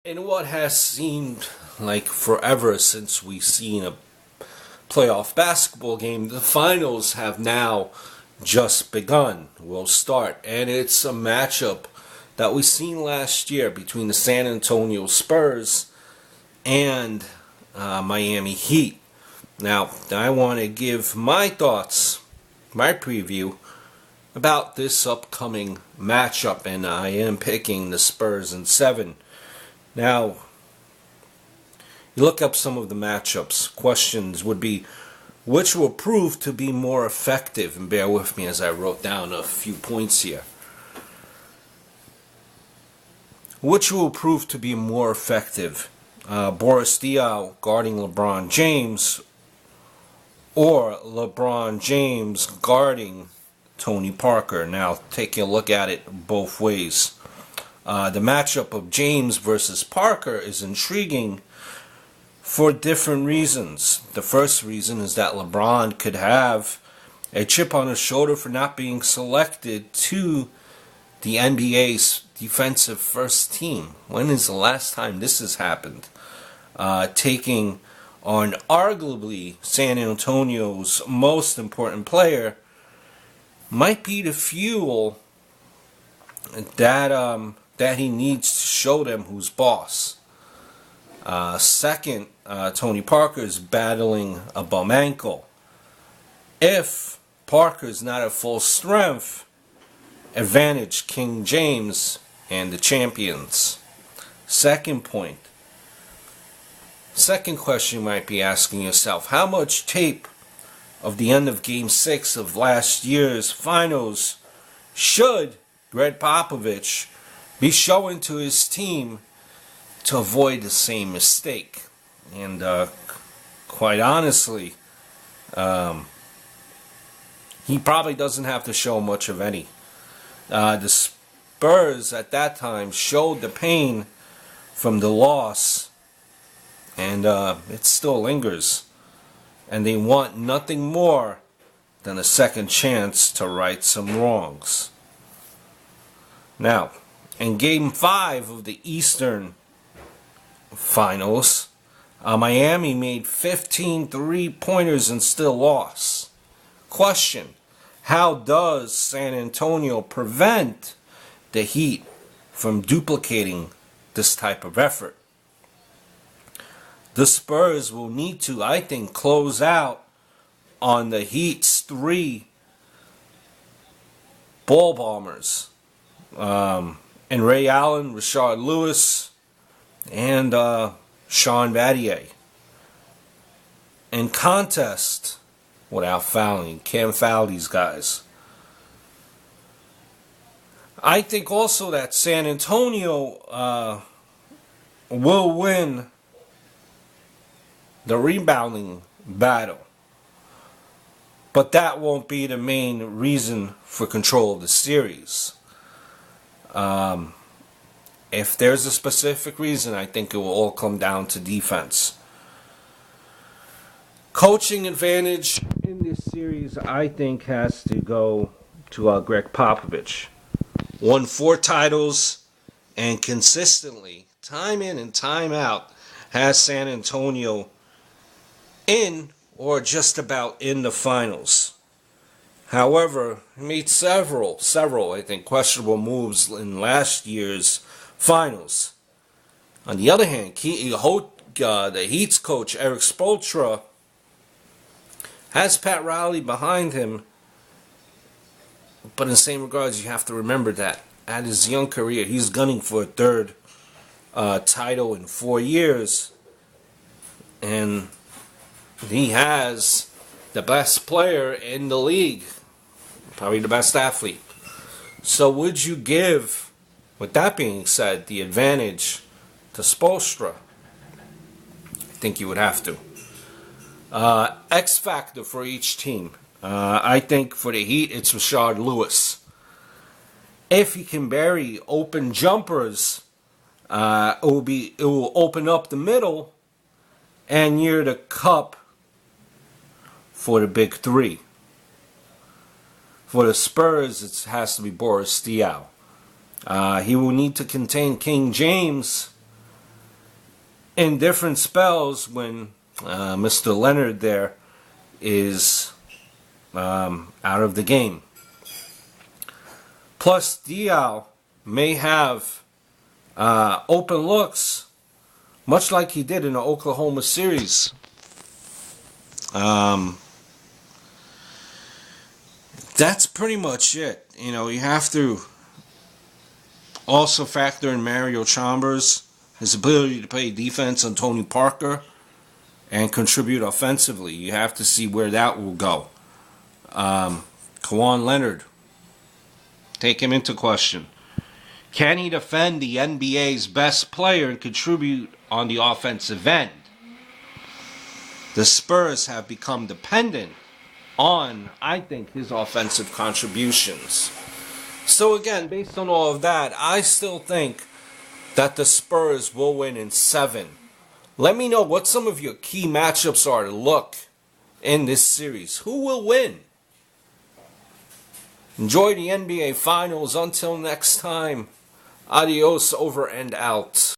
In what has seemed like forever since we've seen a playoff basketball game, the finals have now just begun. Will start, and it's a matchup that we seen last year between the San Antonio Spurs and Miami Heat. Now, I want to give my thoughts, my preview about this upcoming matchup, and I am picking the Spurs in 7. Now, you look up some of the matchups. Questions would be, which will prove to be more effective? And bear with me as I wrote down a few points here. Which will prove to be more effective? Boris Diaw guarding LeBron James, or LeBron James guarding Tony Parker? Now, taking a look at it both ways. The matchup of James versus Parker is intriguing for different reasons. The first reason is that LeBron could have a chip on his shoulder for not being selected to the NBA's defensive first team. When is the last time this has happened? Taking on arguably San Antonio's most important player might be the fuel that he needs to show them who's boss. Second, Tony Parker is battling a bum ankle. If Parker is not at full strength, advantage King James and the champions. Second point. Second question you might be asking yourself, how much tape of the end of Game 6 of last year's finals should Greg Popovich be showing to his team to avoid the same mistake? And quite honestly, he probably doesn't have to show much of any. The Spurs at that time showed the pain from the loss, and it still lingers. And they want nothing more than a second chance to right some wrongs. Now, in Game 5 of the Eastern Finals, Miami made 15 three-pointers and still lost. Question: how does San Antonio prevent the Heat from duplicating this type of effort? The Spurs will need to, I think, close out on the Heat's 3 ball bombers. And Ray Allen, Rashard Lewis, and Sean Battier. In contest, without fouling, can't foul these guys. I think also that San Antonio will win the rebounding battle. But that won't be the main reason for control of the series. If there's a specific reason, I think it will all come down to defense. Coaching advantage in this series, I think, has to go to Greg Popovich. Won 4 titles and consistently, time in and time out, has San Antonio in or just about in the finals. However, he made several, I think, questionable moves in last year's finals. On the other hand, the Heat's coach, Eric Spoelstra, has Pat Riley behind him. But in the same regards, you have to remember that at his young career, he's gunning for a 3rd title in 4 years. And he has the best player in the league. Probably the best athlete. So would you give, with that being said, the advantage to Spoelstra? I think you would have to. X factor for each team. I think for the Heat, it's Rashard Lewis. If he can bury open jumpers, it will open up the middle and near the cup for the big 3. For the Spurs, it has to be Boris Diaw. He will need to contain King James in different spells when Mr. Leonard there is out of the game. Plus, Dial may have open looks, much like he did in the Oklahoma series. That's pretty much it. You know, you have to also factor in Mario Chalmers, his ability to play defense on Tony Parker and contribute offensively. You have to see where that will go. Kawhi Leonard, take him into question. Can he defend the NBA's best player and contribute on the offensive end? The Spurs have become dependent on, I think, his offensive contributions. So again, based on all of that, I still think that the Spurs will win in 7. Let me know what some of your key matchups are to look in this series. Who will win? Enjoy the NBA Finals. Until next time, adios, over and out.